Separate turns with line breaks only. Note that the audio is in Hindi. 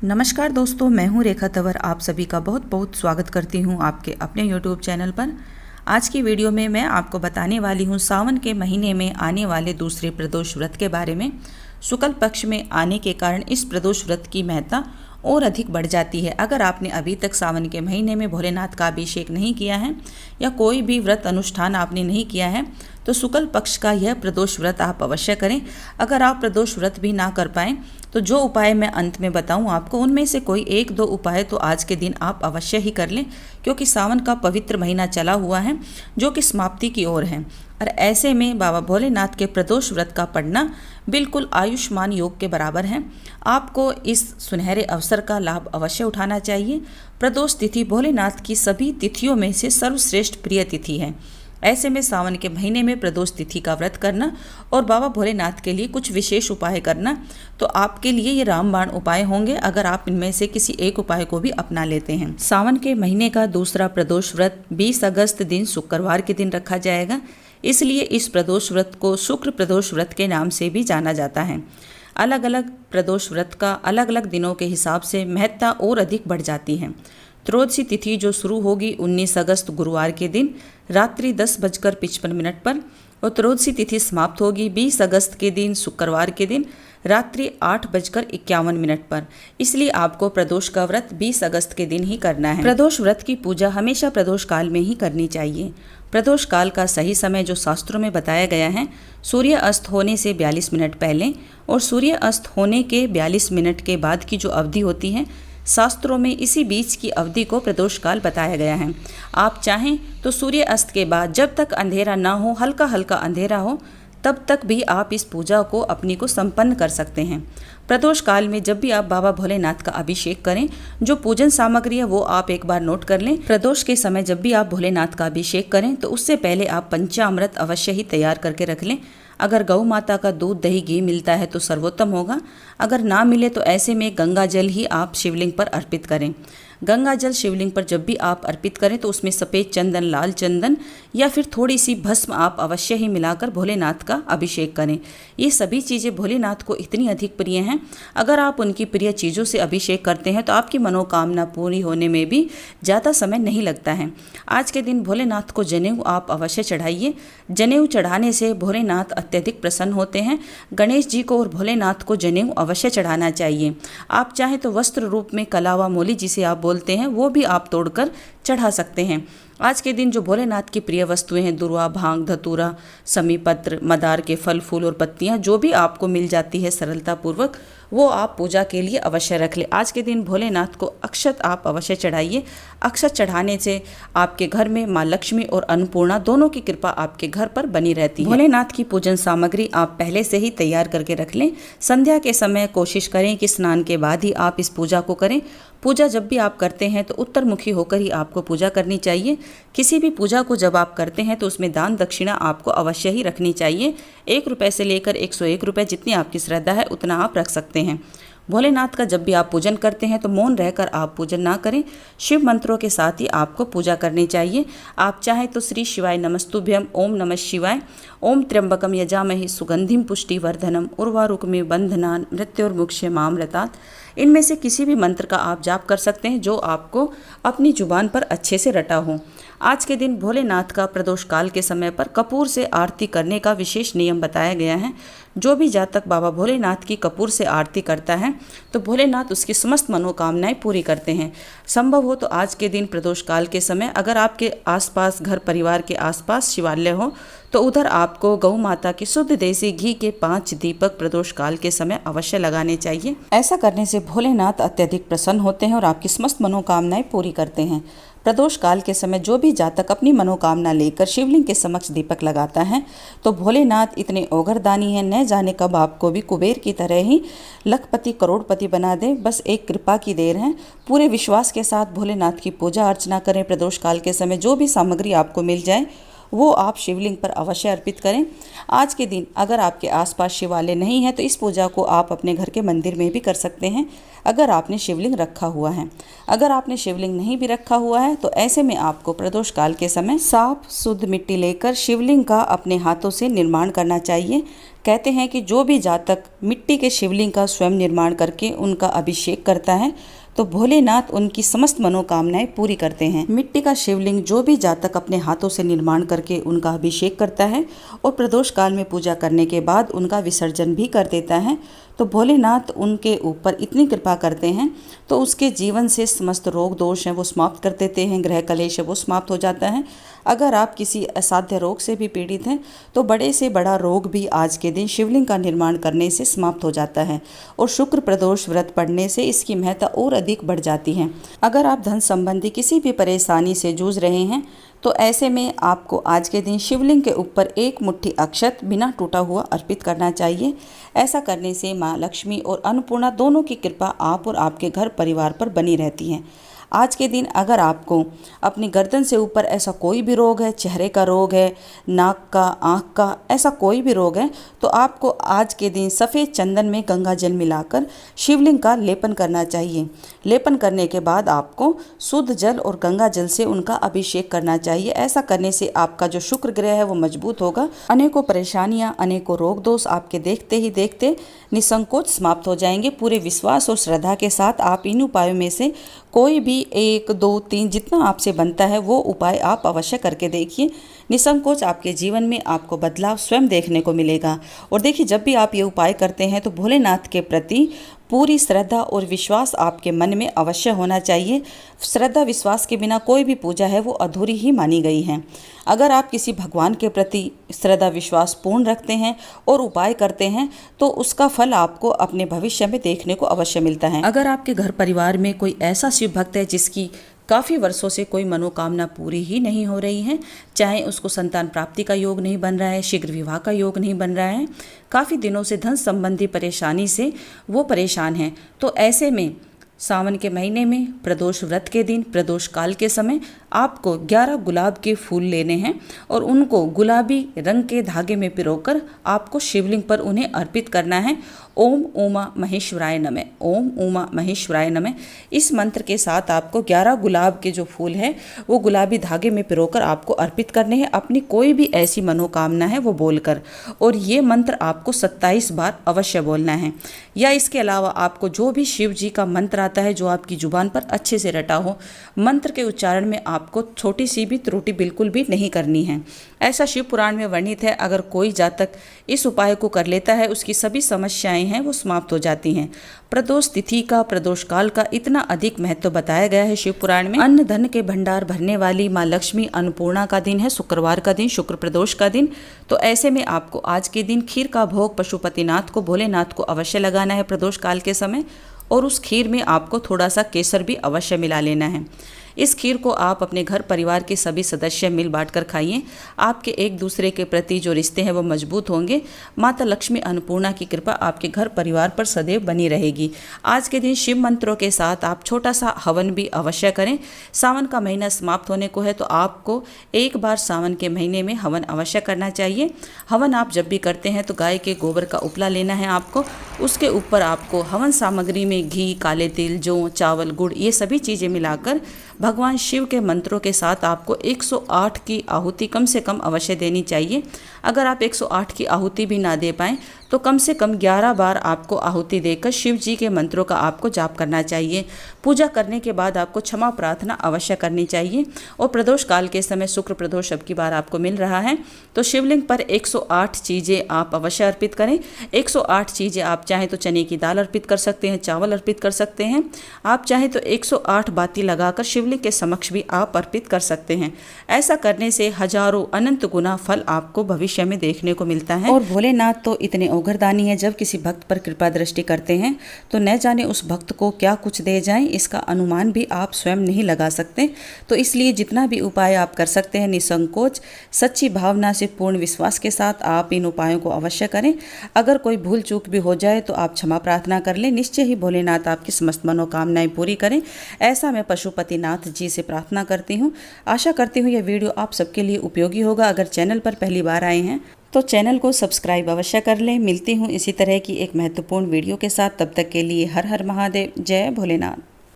नमस्कार दोस्तों, मैं हूं रेखा तंवर। आप सभी का बहुत बहुत स्वागत करती हूं आपके अपने YouTube चैनल पर। आज की वीडियो में मैं आपको बताने वाली हूं सावन के महीने में आने वाले दूसरे प्रदोष व्रत के बारे में। शुक्ल पक्ष में आने के कारण इस प्रदोष व्रत की महत्ता और अधिक बढ़ जाती है। अगर आपने अभी तक सावन के महीने में भोलेनाथ का अभिषेक नहीं किया है या कोई भी व्रत अनुष्ठान आपने नहीं किया है तो शुक्ल पक्ष का यह प्रदोष व्रत आप अवश्य करें। अगर आप प्रदोष व्रत भी ना कर पाएँ तो जो उपाय मैं अंत में बताऊं आपको, उनमें से कोई एक दो उपाय तो आज के दिन आप अवश्य ही कर लें, क्योंकि सावन का पवित्र महीना चला हुआ है जो कि समाप्ति की ओर है। और ऐसे में बाबा भोलेनाथ के प्रदोष व्रत का पढ़ना बिल्कुल आयुष्मान योग के बराबर है। आपको इस सुनहरे अवसर का लाभ अवश्य उठाना चाहिए। प्रदोष तिथि भोलेनाथ की सभी तिथियों में से सर्वश्रेष्ठ प्रिय तिथि है। ऐसे में सावन के महीने में प्रदोष तिथि का व्रत करना और बाबा भोलेनाथ के लिए कुछ विशेष उपाय करना तो आपके लिए ये रामबाण उपाय होंगे, अगर आप इनमें से किसी एक उपाय को भी अपना लेते हैं। सावन के महीने का दूसरा प्रदोष व्रत 20 अगस्त दिन शुक्रवार के दिन रखा जाएगा, इसलिए इस प्रदोष व्रत को शुक्र प्रदोष व्रत के नाम से भी जाना जाता है। अलग अलग प्रदोष व्रत का अलग अलग दिनों के हिसाब से महत्ता और अधिक बढ़ जाती है। त्रयोदशी तिथि जो शुरू होगी 19 अगस्त गुरुवार के दिन रात्रि 10:55 पर और त्रयोदशी तिथि समाप्त होगी 20 अगस्त के दिन शुक्रवार के दिन रात्रि 8:51 पर। इसलिए आपको प्रदोष का व्रत 20 अगस्त के दिन ही करना है। प्रदोष व्रत की पूजा हमेशा प्रदोष काल में ही करनी चाहिए। प्रदोष काल का सही समय जो शास्त्रों में बताया गया है, सूर्य अस्त होने से 42 मिनट पहले और सूर्य अस्त होने के 42 मिनट के बाद की जो अवधि होती है, शास्त्रों में इसी बीच की अवधि को प्रदोष काल बताया गया है। आप चाहें तो सूर्य अस्त के बाद जब तक अंधेरा ना हो, हल्का हल्का अंधेरा हो, तब तक भी आप इस पूजा को अपनी को संपन्न कर सकते हैं। प्रदोष काल में जब भी आप बाबा भोलेनाथ का अभिषेक करें, जो पूजन सामग्री है वो आप एक बार नोट कर लें। प्रदोष के समय जब भी आप भोलेनाथ का अभिषेक करें तो उससे पहले आप पंचामृत अवश्य ही तैयार करके रख लें। अगर गौ माता का दूध दही घी मिलता है तो सर्वोत्तम होगा। अगर ना मिले तो ऐसे में गंगा जल ही आप शिवलिंग पर अर्पित करें। गंगा जल शिवलिंग पर जब भी आप अर्पित करें तो उसमें सफ़ेद चंदन, लाल चंदन या फिर थोड़ी सी भस्म आप अवश्य ही मिलाकर भोलेनाथ का अभिषेक करें। ये सभी चीज़ें भोलेनाथ को इतनी अधिक प्रिय हैं, अगर आप उनकी प्रिय चीज़ों से अभिषेक करते हैं तो आपकी मनोकामना पूरी होने में भी ज़्यादा समय नहीं लगता है। आज के दिन भोलेनाथ को जनेऊ आप अवश्य चढ़ाइए। जनेऊ चढ़ाने से भोलेनाथ अत्यधिक प्रसन्न होते हैं। गणेश जी को और भोलेनाथ को जनेऊ अवश्य चढ़ाना चाहिए। आप चाहें तो वस्त्र रूप में कलावा मोली जिसे आप बोलते हैं वो भी आप तोड़कर चढ़ा सकते हैं। आज के दिन जो भोलेनाथ की प्रिय वस्तुएं हैं, दुर्वा, भांग, धतूरा, समीपत्र, मदार के फल फूल और पत्तियां जो भी आपको मिल जाती है सरलता पूर्वक, वो आप पूजा के लिए अवश्य रख लें। आज के दिन भोलेनाथ को अक्षत आप अवश्य चढ़ाइए। अक्षत चढ़ाने से आपके घर में माँ लक्ष्मी और अन्नपूर्णा दोनों की कृपा आपके घर पर बनी रहती है। भोलेनाथ की पूजन सामग्री आप पहले से ही तैयार करके रख लें। संध्या के समय कोशिश करें कि स्नान के बाद ही आप इस पूजा को करें। पूजा जब भी आप करते हैं तो उत्तरमुखी होकर ही आपको पूजा करनी चाहिए। किसी भी पूजा को जब आप करते हैं तो उसमें दान दक्षिणा आपको अवश्य ही रखनी चाहिए। 1 रुपये से लेकर 101 रुपये जितनी आपकी श्रद्धा है उतना आप रख सकते हैं। भोलेनाथ का जब भी आप पूजन करते हैं तो मौन रहकर आप पूजन ना करें, शिव मंत्रों के साथ ही आपको पूजा करनी चाहिए। आप चाहें तो श्री शिवाय नमस्तुभ्यम, ओम नमः शिवाय, ओम त्र्यंबकम यजामहे सुगंधिम पुष्टिवर्धनम, उर्वारुकमिव बंधनान् मृत्योर्मुक्षयमामृतात्, इनमें से किसी भी मंत्र का आप जाप कर सकते हैं जो आपको अपनी जुबान पर अच्छे से रटा हो। आज के दिन भोलेनाथ का प्रदोष काल के समय पर कपूर से आरती करने का विशेष नियम बताया गया है। जो भी जातक बाबा भोलेनाथ की कपूर से आरती करता है तो भोलेनाथ उसकी समस्त मनोकामनाएं पूरी करते हैं। संभव हो तो आज के दिन प्रदोष काल के समय अगर आपके आसपास घर परिवार के आसपास शिवालय हो तो उधर आपको गौ माता की शुद्ध देसी घी के 5 दीपक प्रदोष काल के समय अवश्य लगाने चाहिए। ऐसा करने से भोलेनाथ अत्यधिक प्रसन्न होते हैं और आपकी समस्त मनोकामनाएं पूरी करते हैं। प्रदोष काल के समय जो भी जातक अपनी मनोकामना लेकर शिवलिंग के समक्ष दीपक लगाता है तो भोलेनाथ इतने ओगरदानी हैं, न जाने कब आपको भी कुबेर की तरह ही लखपति करोड़पति बना दे। बस एक कृपा की देर है। पूरे विश्वास के साथ भोलेनाथ की पूजा अर्चना करें। प्रदोष काल के समय जो भी सामग्री आपको मिल जाए वो आप शिवलिंग पर अवश्य अर्पित करें। आज के दिन अगर आपके आसपास शिवालय नहीं है तो इस पूजा को आप अपने घर के मंदिर में भी कर सकते हैं, अगर आपने शिवलिंग रखा हुआ है। अगर आपने शिवलिंग नहीं भी रखा हुआ है तो ऐसे में आपको प्रदोष काल के समय साफ शुद्ध मिट्टी लेकर शिवलिंग का अपने हाथों से निर्माण करना चाहिए। कहते हैं कि जो भी जातक मिट्टी के शिवलिंग का स्वयं निर्माण करके उनका अभिषेक करता है तो भोलेनाथ उनकी समस्त मनोकामनाएं पूरी करते हैं। मिट्टी का शिवलिंग जो भी जातक अपने हाथों से निर्माण करके उनका अभिषेक करता है और प्रदोष काल में पूजा करने के बाद उनका विसर्जन भी कर देता है तो भोलेनाथ उनके ऊपर इतनी कृपा करते हैं तो उसके जीवन से समस्त रोग दोष हैं वो समाप्त कर देते हैं, ग्रह कलेश है वो समाप्त हो जाता है। अगर आप किसी असाध्य रोग से भी पीड़ित हैं तो बड़े से बड़ा रोग भी आज के दिन शिवलिंग का निर्माण करने से समाप्त हो जाता है और शुक्र प्रदोष व्रत पढ़ने से इसकी महत्ता और अधिक बढ़ जाती है। अगर आप धन संबंधी किसी भी परेशानी से जूझ रहे हैं तो ऐसे में आपको आज के दिन शिवलिंग के ऊपर एक मुट्ठी अक्षत बिना टूटा हुआ अर्पित करना चाहिए। ऐसा करने से माँ लक्ष्मी और अन्नपूर्णा दोनों की कृपा आप और आपके घर परिवार पर बनी रहती है। आज के दिन अगर आपको अपनी गर्दन से ऊपर ऐसा कोई भी रोग है, चेहरे का रोग है, नाक का, आँख का, ऐसा कोई भी रोग है तो आपको आज के दिन सफ़ेद चंदन में गंगा जल मिलाकर शिवलिंग का लेपन करना चाहिए। लेपन करने के बाद आपको शुद्ध जल और गंगा जल से उनका अभिषेक करना चाहिए। ऐसा करने से आपका जो शुक्र ग्रह है वो मजबूत होगा। अनेकों परेशानियां, अनेकों रोग दोष आपके देखते ही देखते निसंकोच समाप्त हो जाएंगे। पूरे विश्वास और श्रद्धा के साथ आप इन उपायों में से कोई भी 1, 2, 3 जितना आपसे बनता है वो उपाय आप अवश्य करके देखिए। निसंकोच आपके जीवन में आपको बदलाव स्वयं देखने को मिलेगा। और देखिए, जब भी आप ये उपाय करते हैं तो भोलेनाथ के प्रति पूरी श्रद्धा और विश्वास आपके मन में अवश्य होना चाहिए। श्रद्धा विश्वास के बिना कोई भी पूजा है वो अधूरी ही मानी गई है। अगर आप किसी भगवान के प्रति श्रद्धा विश्वास पूर्ण रखते हैं और उपाय करते हैं तो उसका फल आपको अपने भविष्य में देखने को अवश्य मिलता है। अगर आपके घर परिवार में कोई ऐसा शिव भक्त है जिसकी काफ़ी वर्षों से कोई मनोकामना पूरी ही नहीं हो रही है, चाहे उसको संतान प्राप्ति का योग नहीं बन रहा है, शीघ्र विवाह का योग नहीं बन रहा है, काफ़ी दिनों से धन संबंधी परेशानी से वो परेशान है, तो ऐसे में सावन के महीने में प्रदोष व्रत के दिन प्रदोष काल के समय आपको 11 गुलाब के फूल लेने हैं और उनको गुलाबी रंग के धागे में पिरोकर आपको शिवलिंग पर उन्हें अर्पित करना है। ओम उमा महेश्वराय नमः, ओम उमा महेश्वराय नमः। इस मंत्र के साथ आपको 11 गुलाब के जो फूल हैं वो गुलाबी धागे में पिरोकर आपको अर्पित करने हैं, अपनी कोई भी ऐसी मनोकामना है वो बोलकर। और ये मंत्र आपको 27 बार अवश्य बोलना है। या इसके अलावा आपको जो भी शिव जी का मंत्र आता है जो आपकी जुबान पर अच्छे से रटा हो, मंत्र के उच्चारण में आपको छोटी सी भी त्रुटि बिल्कुल भी नहीं करनी है। ऐसा शिव पुराण में वर्णित है, अगर कोई जातक इस उपाय को कर लेता है उसकी सभी समस्याएं हैं वो समाप्त हो जाती हैं। प्रदोष तिथि का, प्रदोष काल का इतना अधिक महत्व बताया गया है शिव पुराण में। अन्न धन के भंडार भरने वाली माँ लक्ष्मी अन्नपूर्णा का दिन है, शुक्रवार का दिन, शुक्र प्रदोष का दिन। तो ऐसे में आपको आज के दिन खीर का भोग पशुपतिनाथ को, भोलेनाथ को अवश्य लगाना है प्रदोष काल के समय। और उस खीर में आपको थोड़ा सा केसर भी अवश्य मिला लेना है। इस खीर को आप अपने घर परिवार के सभी सदस्य मिल बांट कर खाइए। आपके एक दूसरे के प्रति जो रिश्ते हैं वो मजबूत होंगे। माता लक्ष्मी अन्नपूर्णा की कृपा आपके घर परिवार पर सदैव बनी रहेगी। आज के दिन शिव मंत्रों के साथ आप छोटा सा हवन भी अवश्य करें। सावन का महीना समाप्त होने को है तो आपको एक बार सावन के महीने में हवन अवश्य करना चाहिए। हवन आप जब भी करते हैं तो गाय के गोबर का उपला लेना है आपको। उसके ऊपर आपको हवन सामग्री में घी, काले तिल, जौ, चावल, गुड़ ये सभी चीज़ें मिलाकर भगवान शिव के मंत्रों के साथ आपको 108 की आहुति कम से कम अवश्य देनी चाहिए। अगर आप 108 की आहुति भी ना दे पाएँ तो कम से कम 11 बार आपको आहुति देकर शिव जी के मंत्रों का आपको जाप करना चाहिए। पूजा करने के बाद आपको क्षमा प्रार्थना अवश्य करनी चाहिए। और प्रदोष काल के समय शुक्र प्रदोष अब की बार आपको मिल रहा है तो शिवलिंग पर 108 चीज़ें आप अवश्य अर्पित करें। 108 चीज़ें आप चाहें तो चने की दाल अर्पित कर सकते हैं, चावल अर्पित कर सकते हैं। आप चाहें तो 108 बाती लगाकर शिवलिंग के समक्ष भी आप अर्पित कर सकते हैं। ऐसा करने से हजारों अनंत गुना फल आपको भविष्य में देखने को मिलता है। और भोलेनाथ तो इतने औघरदानी है, जब किसी भक्त पर कृपा दृष्टि करते हैं तो न जाने उस भक्त को क्या कुछ दे जाएं, इसका अनुमान भी आप स्वयं नहीं लगा सकते। तो इसलिए जितना भी उपाय आप कर सकते हैं, निसंकोच सच्ची भावना से पूर्ण विश्वास के साथ आप इन उपायों को अवश्य करें। अगर कोई भूल चूक भी हो जाए तो आप क्षमा प्रार्थना कर लें। निश्चय ही भोलेनाथ आपकी समस्त मनोकामनाएं पूरी करें, ऐसा मैं पशुपतिनाथ जी से प्रार्थना करती हूँ। आशा करती हूँ यह वीडियो आप सबके लिए उपयोगी होगा। अगर चैनल पर पहली बार आए हैं तो चैनल को सब्सक्राइब अवश्य कर लें। मिलती हूँ इसी तरह की एक महत्वपूर्ण वीडियो के साथ, तब तक के लिए हर हर महादेव, जय भोलेनाथ।